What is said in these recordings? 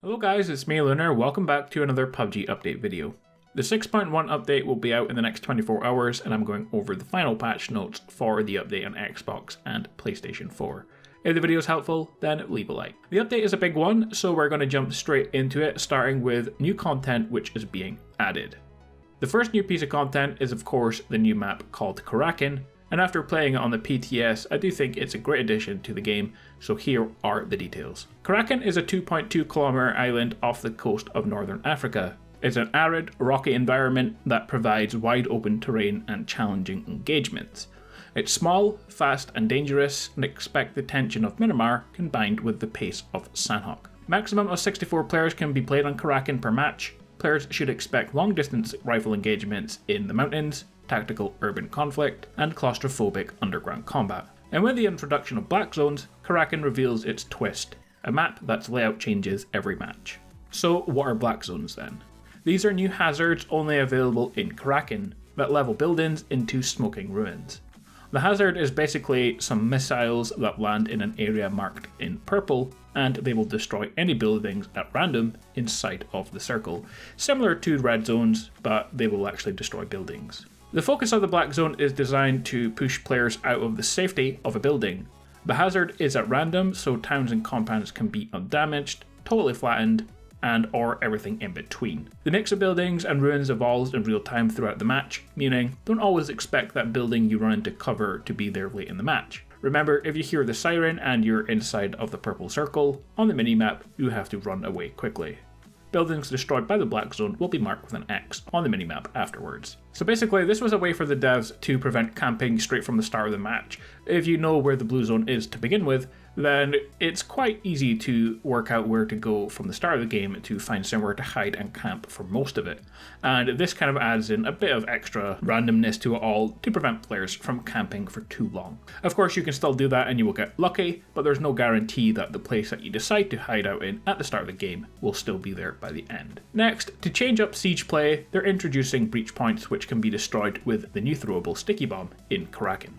Hello guys, it's me Lunar, welcome back to another PUBG update video. The 6.1 update will be out in the next 24 hours and I'm going over the final patch notes for the update on Xbox and PlayStation 4. If the video is helpful, then leave a like. The update is a big one, so we're going to jump straight into it, starting with new content which is being added. The first new piece of content is of course the new map called Karakin, and after playing it on the PTS, I do think it's a great addition to the game, so here are the details. Karakin is a 2.2 kilometer island off the coast of northern Africa. It's an arid, rocky environment that provides wide open terrain and challenging engagements. It's small, fast and dangerous, and expect the tension of Myanmar combined with the pace of Sanhok. Maximum of 64 players can be played on Karakin per match. Players should expect long distance rifle engagements in the mountains, tactical urban conflict, and claustrophobic underground combat. And with the introduction of black zones, Karakin reveals its twist, a map that's layout changes every match. So what are black zones then? These are new hazards only available in Karakin that level buildings into smoking ruins. The hazard is basically some missiles that land in an area marked in purple, and they will destroy any buildings at random inside of the circle, similar to red zones, but they will actually destroy buildings. The focus of the black zone is designed to push players out of the safety of a building. The hazard is at random, so towns and compounds can be undamaged, totally flattened, and or everything in between. The mix of buildings and ruins evolves in real time throughout the match, meaning don't always expect that building you run into cover to be there late in the match. Remember, if you hear the siren and you're inside of the purple circle, on the minimap you have to run away quickly. Buildings destroyed by the black zone will be marked with an X on the minimap afterwards. So basically this was a way for the devs to prevent camping straight from the start of the match. If you know where the blue zone is to begin with, then it's quite easy to work out where to go from the start of the game to find somewhere to hide and camp for most of it. And this kind of adds in a bit of extra randomness to it all to prevent players from camping for too long. Of course you can still do that and you will get lucky, but there's no guarantee that the place that you decide to hide out in at the start of the game will still be there by the end. Next, to change up siege play, they're introducing breach points which can be destroyed with the new throwable sticky bomb in Karakin.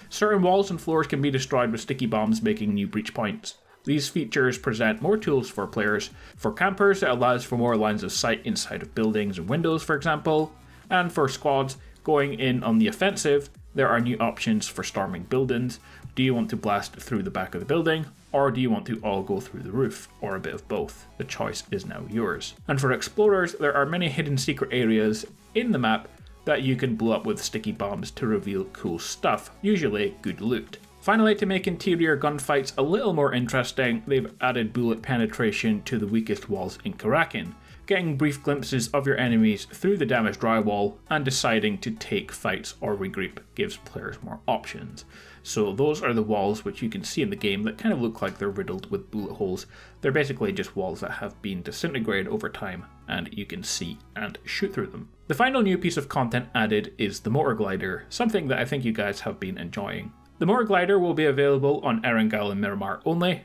Certain walls and floors can be destroyed with sticky bombs, making new breach points. These features present more tools for players. For campers, it allows for more lines of sight inside of buildings and windows, for example. And for squads going in on the offensive, there are new options for storming buildings. Do you want to blast through the back of the building, or do you want to all go through the roof, or a bit of both? The choice is now yours. And for explorers, there are many hidden secret areas in the map that you can blow up with sticky bombs to reveal cool stuff, usually good loot. Finally, to make interior gunfights a little more interesting, they've added bullet penetration to the weakest walls in Karakin, getting brief glimpses of your enemies through the damaged drywall, and deciding to take fights or regroup gives players more options. So those are the walls which you can see in the game that kind of look like they're riddled with bullet holes. They're basically just walls that have been disintegrated over time and you can see and shoot through them. The final new piece of content added is the motor glider, something that I think you guys have been enjoying. The motor glider will be available on Erangel and Myanmar only.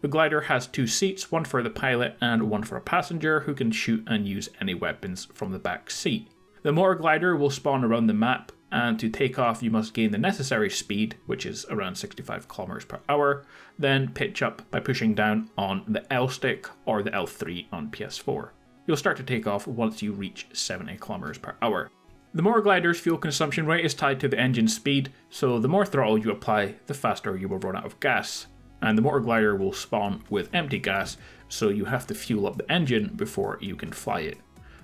The glider has two seats, one for the pilot and one for a passenger who can shoot and use any weapons from the back seat. The motor glider will spawn around the map, and to take off you must gain the necessary speed, which is around 65 km per hour, then pitch up by pushing down on the L stick or the L3 on PS4. You'll start to take off once you reach 70 km per hour. The motor glider's fuel consumption rate is tied to the engine speed, so the more throttle you apply, the faster you will run out of gas. And the motor glider will spawn with empty gas, so you have to fuel up the engine before you can fly it.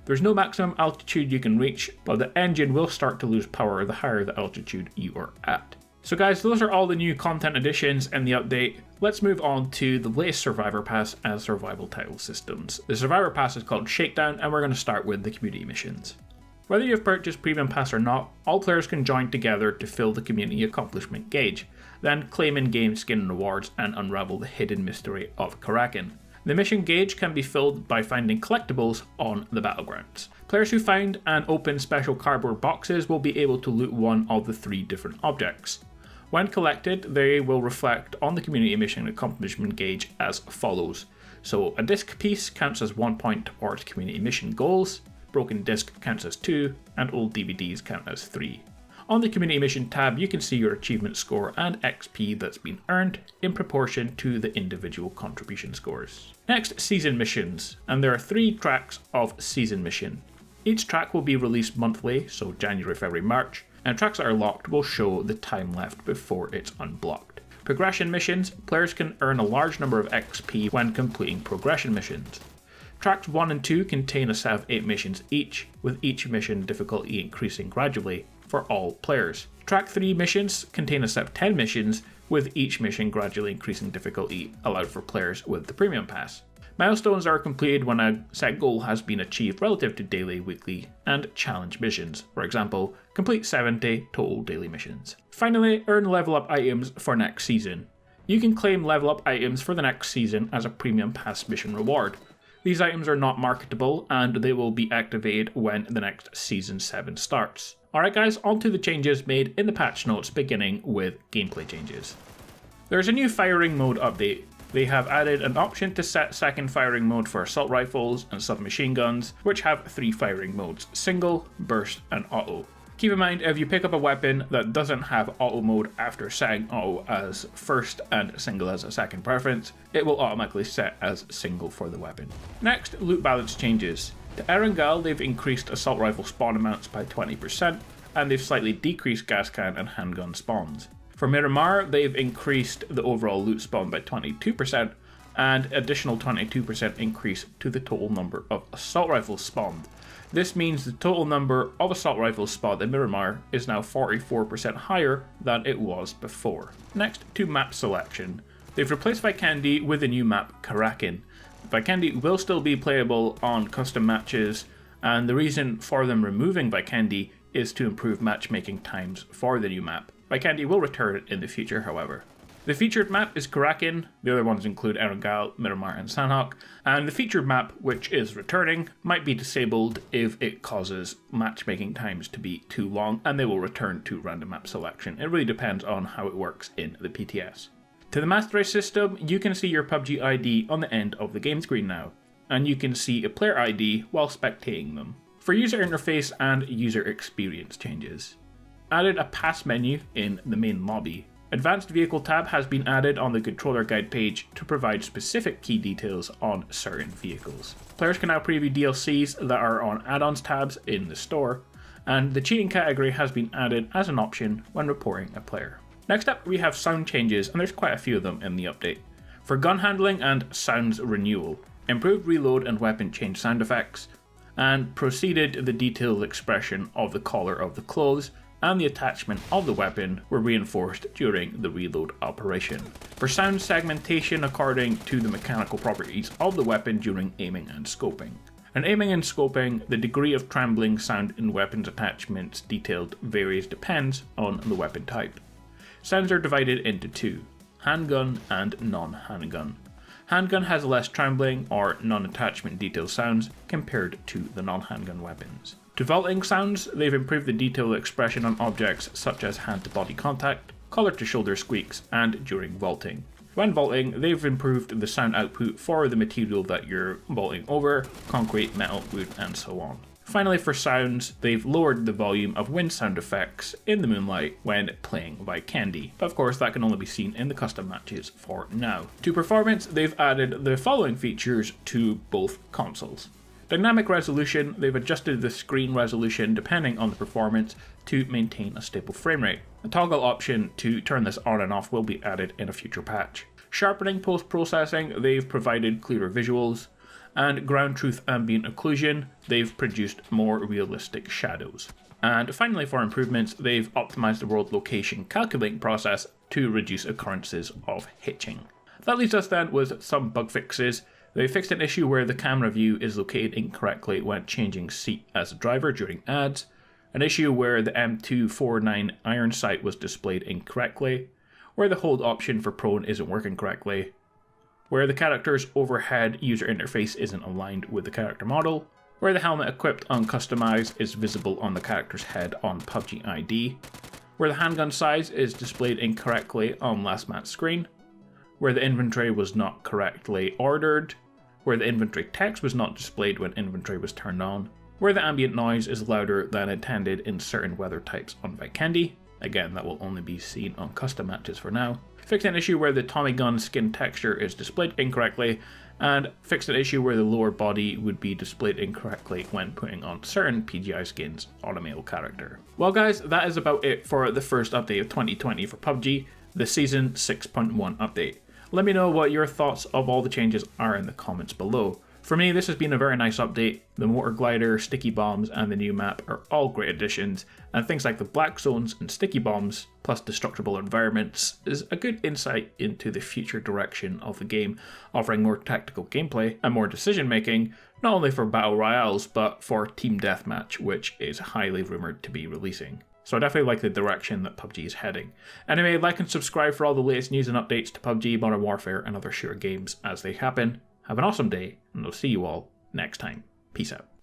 There's no maximum altitude you can reach, but the engine will start to lose power the higher the altitude you are at. So guys, those are all the new content additions in the update. Let's move on to the latest Survivor Pass and survival title systems. The Survivor Pass is called Shakedown, and we're going to start with the community missions. Whether you've purchased Premium Pass or not, all players can join together to fill the community accomplishment gauge, then claim in-game skin and rewards and unravel the hidden mystery of Karakin. The mission gauge can be filled by finding collectibles on the battlegrounds. Players who find and open special cardboard boxes will be able to loot one of the 3 different objects. When collected, they will reflect on the community mission accomplishment gauge as follows. So a disc piece counts as 1 point towards community mission goals, broken disc counts as 2, and old DVDs count as 3. On the Community Mission tab, you can see your achievement score and XP that's been earned in proportion to the individual contribution scores. Next, Season Missions, and there are 3 tracks of Season Mission. Each track will be released monthly, so January, February, March, and tracks that are locked will show the time left before it's unblocked. Progression missions, players can earn a large number of XP when completing progression missions. Tracks 1 and 2 contain a set of 8 missions each, with each mission difficulty increasing gradually for all players. Track 3 missions contain a set of 10 missions, with each mission gradually increasing difficulty allowed for players with the Premium Pass. Milestones are completed when a set goal has been achieved relative to daily, weekly, and challenge missions. For example, complete 70 total daily missions. Finally, earn level up items for next season. You can claim level up items for the next season as a Premium Pass mission reward. These items are not marketable and they will be activated when the next Season 7 starts. Alright guys, on to the changes made in the patch notes, beginning with gameplay changes. There's a new firing mode update. They have added an option to set second firing mode for assault rifles and submachine guns, which have 3 firing modes: single, burst, and auto. Keep in mind, if you pick up a weapon that doesn't have auto mode after setting auto as first and single as a second preference, it will automatically set as single for the weapon. Next, loot balance changes. To Erangel, they've increased assault rifle spawn amounts by 20%, and they've slightly decreased gas can and handgun spawns. For Miramar, they've increased the overall loot spawn by 22%, and additional 22% increase to the total number of assault rifles spawned. This means the total number of assault rifles spawned in Miramar is now 44% higher than it was before. Next, to map selection. They've replaced Vikendi with the new map Karakin. Vikendi will still be playable on custom matches, and the reason for them removing Vikendi is to improve matchmaking times for the new map. Vikendi will return in the future, however. The featured map is Karakin, the other ones include Erangel, Miramar, and Sanhok, and the featured map, which is returning, might be disabled if it causes matchmaking times to be too long, and they will return to random map selection. It really depends on how it works in the PTS. To the Master Race system, you can see your PUBG ID on the end of the game screen now, and you can see a player ID while spectating them. For user interface and user experience changes. Added a pass menu in the main lobby. Advanced Vehicle tab has been added on the controller guide page to provide specific key details on certain vehicles. Players can now preview DLCs that are on add-ons tabs in the store, and the cheating category has been added as an option when reporting a player. Next up, we have sound changes, and there's quite a few of them in the update. For gun handling and sounds renewal, improved reload and weapon change sound effects, and proceeded the detailed expression of the collar of the clothes and the attachment of the weapon were reinforced during the reload operation. For sound segmentation according to the mechanical properties of the weapon during aiming and scoping. In aiming and scoping, the degree of trembling sound in weapons attachments detailed varies depends on the weapon type. Sounds are divided into 2, handgun and non-handgun. Handgun has less trembling or non-attachment detail sounds compared to the non-handgun weapons. To vaulting sounds, they've improved the detailed expression on objects such as hand-to-body contact, collar-to-shoulder squeaks, and during vaulting. When vaulting, they've improved the sound output for the material that you're vaulting over, concrete, metal, wood, and so on. Finally, for sounds, they've lowered the volume of wind sound effects in the moonlight when playing Vikendi, but of course that can only be seen in the custom matches for now. To performance, they've added the following features to both consoles. Dynamic resolution, they've adjusted the screen resolution depending on the performance to maintain a stable frame rate. A toggle option to turn this on and off will be added in a future patch. Sharpening post-processing, they've provided clearer visuals. And ground truth ambient occlusion, they've produced more realistic shadows. And finally, for improvements, they've optimized the world location calculating process to reduce occurrences of hitching. That leaves us then with some bug fixes. They fixed an issue where the camera view is located incorrectly when changing seat as a driver during ads, an issue where the M249 iron sight was displayed incorrectly, where the hold option for prone isn't working correctly, where the character's overhead user interface isn't aligned with the character model, where the helmet equipped on Customize is visible on the character's head on PUBG ID, where the handgun size is displayed incorrectly on last match screen, where the inventory was not correctly ordered, where the inventory text was not displayed when inventory was turned on, where the ambient noise is louder than intended in certain weather types on Vikendi. Again, that will only be seen on custom matches for now. Fixed an issue where the Tommy gun skin texture is displayed incorrectly, and fixed an issue where the lower body would be displayed incorrectly when putting on certain PGI skins on a male character. Well guys, that is about it for the first update of 2020 for PUBG, the Season 6.1 update. Let me know what your thoughts of all the changes are in the comments below. For me, this has been a very nice update. The mortar glider, sticky bombs, and the new map are all great additions, and things like the black zones and sticky bombs, plus destructible environments, is a good insight into the future direction of the game, offering more tactical gameplay and more decision making, not only for battle royales, but for team deathmatch, which is highly rumoured to be releasing. So I definitely like the direction that PUBG is heading. Anyway, like and subscribe for all the latest news and updates to PUBG, Modern Warfare, and other shooter games as they happen. Have an awesome day, and I'll see you all next time. Peace out.